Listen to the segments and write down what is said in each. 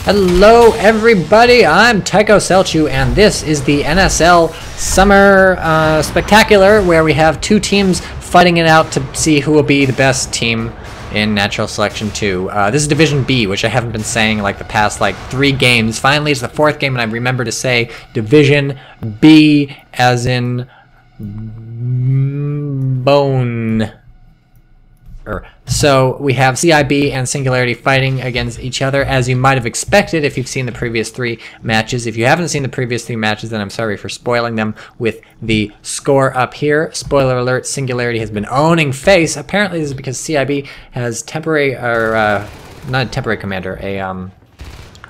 Hello everybody, I'm Tycho Selchu, and this is the NSL Summer Spectacular, where we have two teams fighting it out to see who will be the best team in Natural Selection 2. This is Division B, which I haven't been saying like the past 3 games. Finally, it's the 4th game, and I remember to say Division B as in bone. So we have CIB and Singularity fighting against each other, as you might have expected if you've seen the previous 3 matches. If you haven't seen the previous 3 matches, then I'm sorry for spoiling them with the score up here. Spoiler alert, Singularity has been owning FaZe. Apparently this is because CIB has temporary, or not a temporary commander,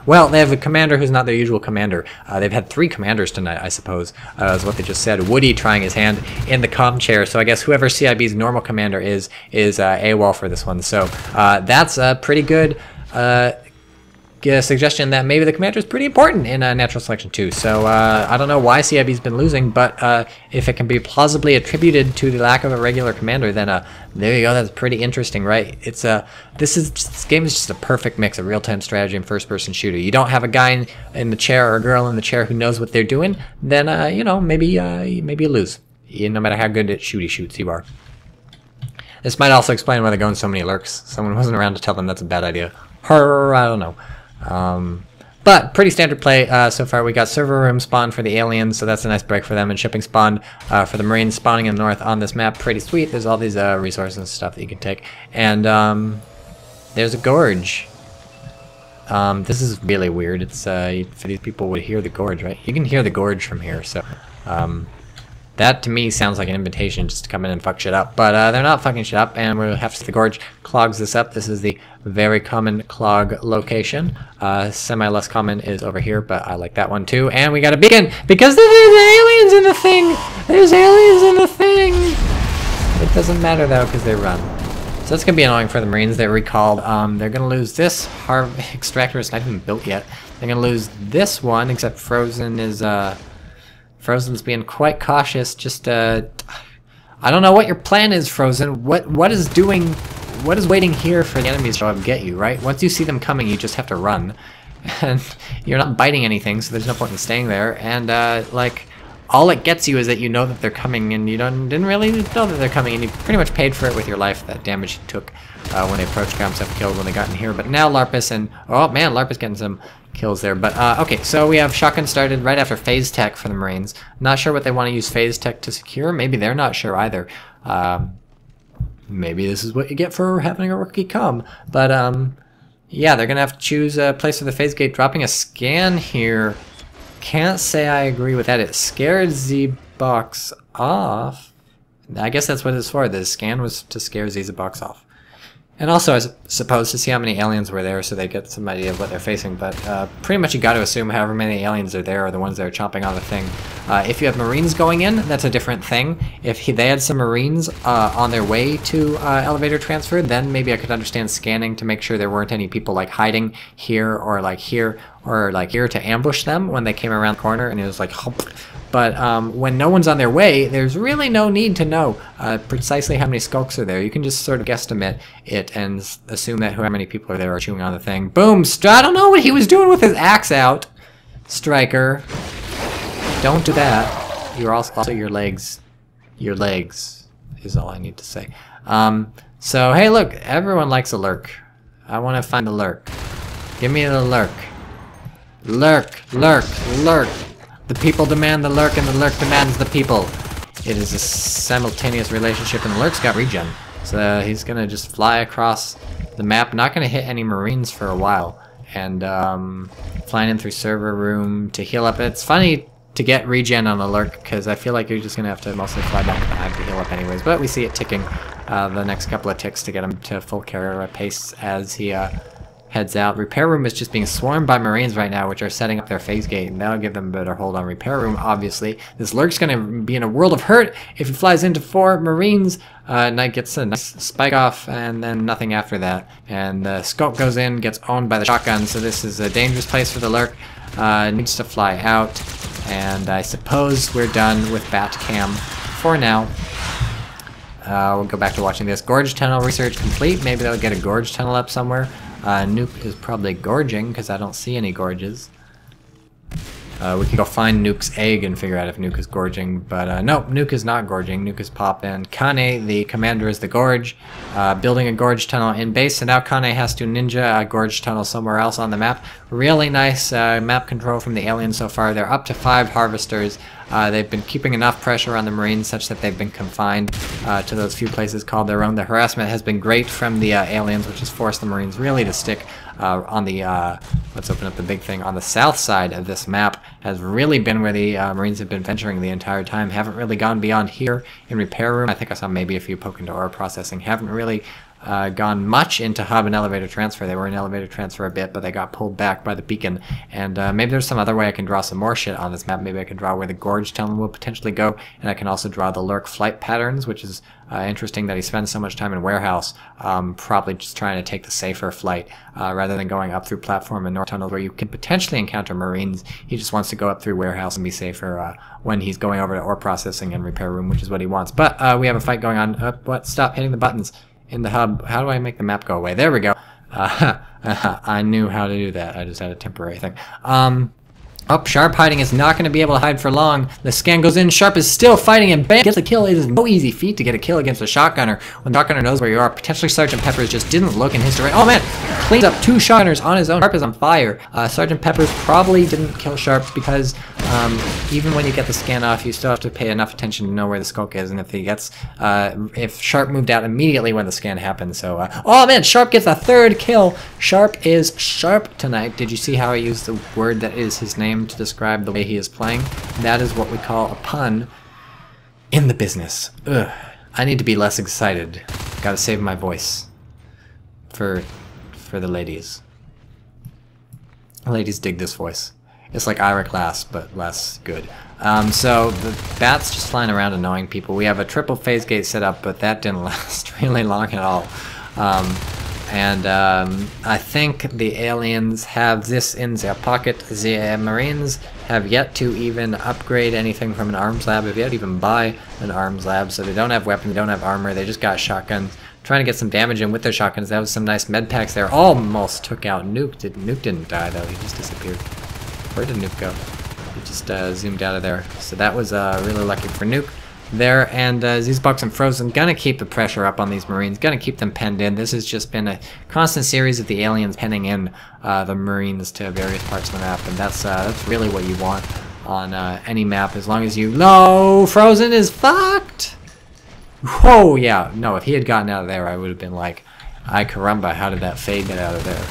well, they have a commander who's not their usual commander. They've had 3 commanders tonight, I suppose, is what they just said. Woody trying his hand in the comm chair, so I guess whoever CIB's normal commander is AWOL for this one. So that's a pretty good suggestion that maybe the commander is pretty important in Natural Selection 2. So I don't know why CIB's been losing, but if it can be plausibly attributed to the lack of a regular commander, then there you go. That's pretty interesting, right? It's this game is just a perfect mix of real-time strategy and first-person shooter. You don't have a guy in the chair or a girl in the chair who knows what they're doing, then you know, maybe you lose, no matter how good at shoots you are. This might also explain why they're going so many lurks. Someone wasn't around to tell them that's a bad idea. Or I don't know. But pretty standard play so far. We got server room spawn for the aliens, so that's a nice break for them, and shipping spawn for the Marines spawning in the north on this map. Pretty sweet. There's all these resources and stuff that you can take. And there's a gorge. This is really weird. It's for these people would hear the gorge, right? You can hear the gorge from here, so that to me sounds like an invitation just to come in and fuck shit up. But they're not fucking shit up, and we'll have to, the gorge clogs this up. This is the very common clog location. Semi-less common is over here, but I like that one too. And we got a beacon, because there's aliens in the thing! There's aliens in the thing! It doesn't matter though, because they run. So that's going to be annoying for the Marines. They're recalled. They're going to lose this. Extractor is not even built yet. They're going to lose this one, except Frozen is... Frozen's being quite cautious. Just I don't know what your plan is, Frozen. What is waiting here for the enemies to show up and get you, right? Once you see them coming, you just have to run. And you're not biting anything, so there's no point in staying there. And like, all it gets you is that you know that they're coming, and you didn't really know that they're coming, and you pretty much paid for it with your life, that damage you took when they approached. Got himself killed when they got in here. But now Larpus and... oh man, Larpus getting some kills there. But okay, so we have shotgun started right after phase tech for the Marines. Not sure what they want to use phase tech to secure. Maybe they're not sure either. Maybe this is what you get for having a rookie come. But yeah, they're gonna have to choose a place for the phase gate. Dropping a scan here. Can't say I agree with that. It scared Z-Box off. I guess that's what it's for. The scan was to scare Z-Box off. And also, I suppose, to see how many aliens were there so they get some idea of what they're facing. But pretty much you got to assume however many aliens are there are the ones that are chomping on the thing. If you have Marines going in, that's a different thing. If they had some Marines on their way to elevator transfer, then maybe I could understand scanning to make sure there weren't any people like hiding here or like here or like here to ambush them when they came around the corner, and it was like hump. But when no one's on their way, there's really no need to know precisely how many skulks are there. You can just sort of guesstimate it and assume that how many people are there are chewing on the thing. Boom! I don't know what he was doing with his axe out. Striker. Don't do that. You're also your legs. Your legs is all I need to say. So, hey look, everyone likes a lurk. I want to find the lurk. Give me the lurk. Lurk, lurk, lurk. The people demand the lurk, and the lurk demands the people. It is a simultaneous relationship, and the lurk's got regen. So he's gonna just fly across the map, not gonna hit any Marines for a while. And flying in through server room to heal up. It's funny to get regen on the lurk, because I feel like you're just gonna have to mostly fly back to the hive to heal up anyways. But we see it ticking the next couple of ticks to get him to full carrier pace as he heads out. Repair room is just being swarmed by Marines right now, which are setting up their phase gate, and that'll give them a better hold on repair room, obviously. This lurk's going to be in a world of hurt if he flies into 4 Marines. Knight gets a nice spike off, and then nothing after that. And the scope goes in, gets owned by the shotgun, so this is a dangerous place for the lurk. Needs to fly out, and I suppose we're done with Bat Cam for now. We'll go back to watching this. Gorge tunnel research complete. Maybe they'll get a gorge tunnel up somewhere. Nuke is probably gorging because I don't see any gorges. We can go find Nuke's egg and figure out if Nuke is gorging, but no, Nuke is not gorging. Nuke is popping. Kane, the commander, is the gorge, building a gorge tunnel in base, and now Kane has to ninja a gorge tunnel somewhere else on the map. Really nice map control from the aliens so far. They're up to 5 harvesters. They've been keeping enough pressure on the Marines such that they've been confined to those few places called their own. The harassment has been great from the aliens, which has forced the Marines really to stick on the, let's open up the big thing, on the south side of this map. Has really been where the Marines have been venturing the entire time. Haven't really gone beyond here in repair room. I think I saw maybe a few poke into ore processing. Haven't really gone much into hub and elevator transfer. They were in elevator transfer a bit, but they got pulled back by the beacon. And maybe there's some other way I can draw some more shit on this map. Maybe I can draw where the gorge tunnel will potentially go, and I can also draw the lurk flight patterns, which is interesting that he spends so much time in warehouse, probably just trying to take the safer flight rather than going up through platform and north tunnels where you can potentially encounter Marines. He just wants to go up through warehouse and be safer when he's going over to ore processing and repair room, which is what he wants. But we have a fight going on. What? Stop hitting the buttons in the hub. How do I make the map go away? There we go. I knew how to do that. I just had a temporary thing. Oh, Sharp hiding is not going to be able to hide for long. The scan goes in. Sharp is still fighting and bam! Gets a kill. It is no easy feat to get a kill against a shotgunner when the shotgunner knows where you are. Potentially Sergeant Peppers just didn't look in his direction. Oh man! Cleans up 2 shotgunners on his own. Sharp is on fire. Sergeant Peppers probably didn't kill Sharp because even when you get the scan off, you still have to pay enough attention to know where the skulk is, and if he gets, if Sharp moved out immediately when the scan happened, so, oh man, Sharp gets a 3rd kill! Sharp is sharp tonight. Did you see how I used the word that is his name to describe the way he is playing? That is what we call a pun in the business. Ugh. I need to be less excited. Gotta save my voice. For the ladies. Ladies dig this voice. It's like Ira Glass, but less good. So the bat's just flying around annoying people. We have a triple phase gate set up, but that didn't last really long at all. I think the aliens have this in their pocket. The Marines have yet to even upgrade anything from an arms lab, have yet to even buy an arms lab, so they don't have weapons, they don't have armor, they just got shotguns. Trying to get some damage in with their shotguns. That was some nice med packs there. Almost took out Nuke. Nuke didn't die though, he just disappeared. Where did Nuke go? He just zoomed out of there. So that was really lucky for Nuke there, and Zbox and Frozen gonna keep the pressure up on these Marines, gonna keep them penned in. This has just been a constant series of the aliens penning in the Marines to various parts of the map, and that's really what you want on any map, as long as you... No! Frozen is fucked! Oh yeah, no, if he had gotten out of there, I would have been like, ay caramba, how did that fade get out of there?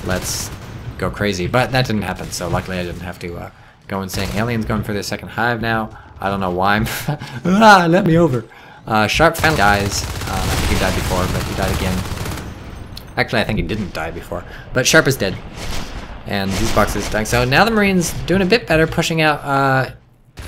Let's go crazy, but that didn't happen, so luckily I didn't have to go insane. Aliens going for their 2nd hive now. I don't know why I'm... let me over. Sharp finally dies. I think he died before, but he died again. Actually, I think he didn't die before. But Sharp is dead. And Zbox is dying. So now the Marines doing a bit better, pushing out...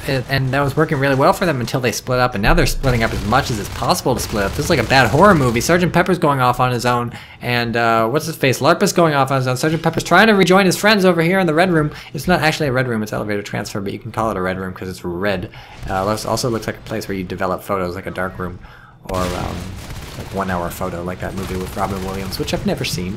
and that was working really well for them until they split up, and now they're splitting up as much as it's possible to split up. This is like a bad horror movie. Sergeant Pepper's going off on his own, and what's his face? Larpus going off on his own. Sergeant Pepper's trying to rejoin his friends over here in the red room. It's not actually a red room, it's elevator transfer, but you can call it a red room because it's red. Also looks like a place where you develop photos, like a dark room, or like 1 hour photo, like that movie with Robin Williams, which I've never seen.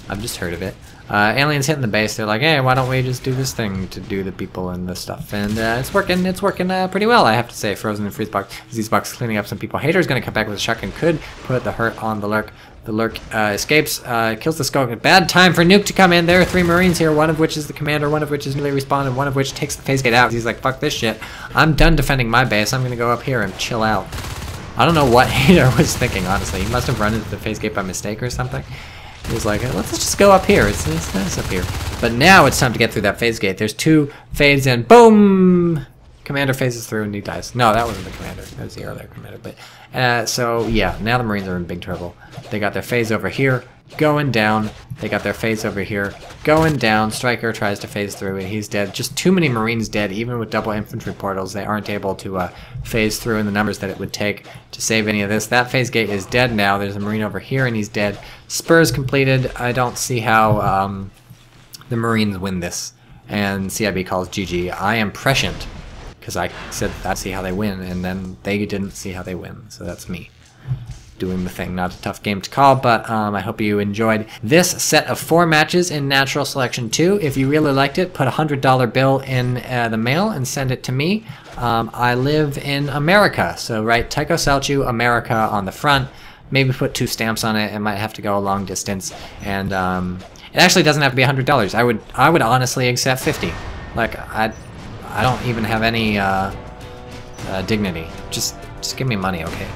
I've just heard of it. Aliens hitting the base, they're like, hey, why don't we just do this thing to do the people and the stuff? And it's working pretty well, I have to say. Frozen and Freezebox, Zbox cleaning up some people. Hater's gonna come back with a shotgun, could put the hurt on the Lurk. The Lurk escapes, kills the Skulk. Bad time for Nuke to come in. There are 3 Marines here, one of which is the commander, one of which is newly respawned, and one of which takes the phase gate out. He's like, fuck this shit. I'm done defending my base, I'm gonna go up here and chill out. I don't know what Hater was thinking, honestly. He must have run into the phase gate by mistake or something. He was like, let's just go up here. It's nice up here. But now it's time to get through that phase gate. There's 2 fades and boom! Commander phases through and he dies. No, that wasn't the commander. That was the earlier commander. But so yeah, now the Marines are in big trouble. They got their phase over here, going down. They got their phase over here, going down. Stryker tries to phase through and he's dead. Just too many Marines dead. Even with double infantry portals, they aren't able to phase through in the numbers that it would take to save any of this. That phase gate is dead now. There's a Marine over here and he's dead. Spurs completed. I don't see how the Marines win this. And CIB calls GG. I am prescient, because I said I'd see how they win, and then they didn't see how they win. So that's me doing the thing. Not a tough game to call, but I hope you enjoyed this set of 4 matches in Natural Selection 2. If you really liked it, put a $100 bill in the mail and send it to me. I live in America, so write Tycho Salchu America on the front. Maybe put 2 stamps on it. It might have to go a long distance, and it actually doesn't have to be $100. I would honestly accept 50. Like I don't even have any dignity. Just give me money, okay?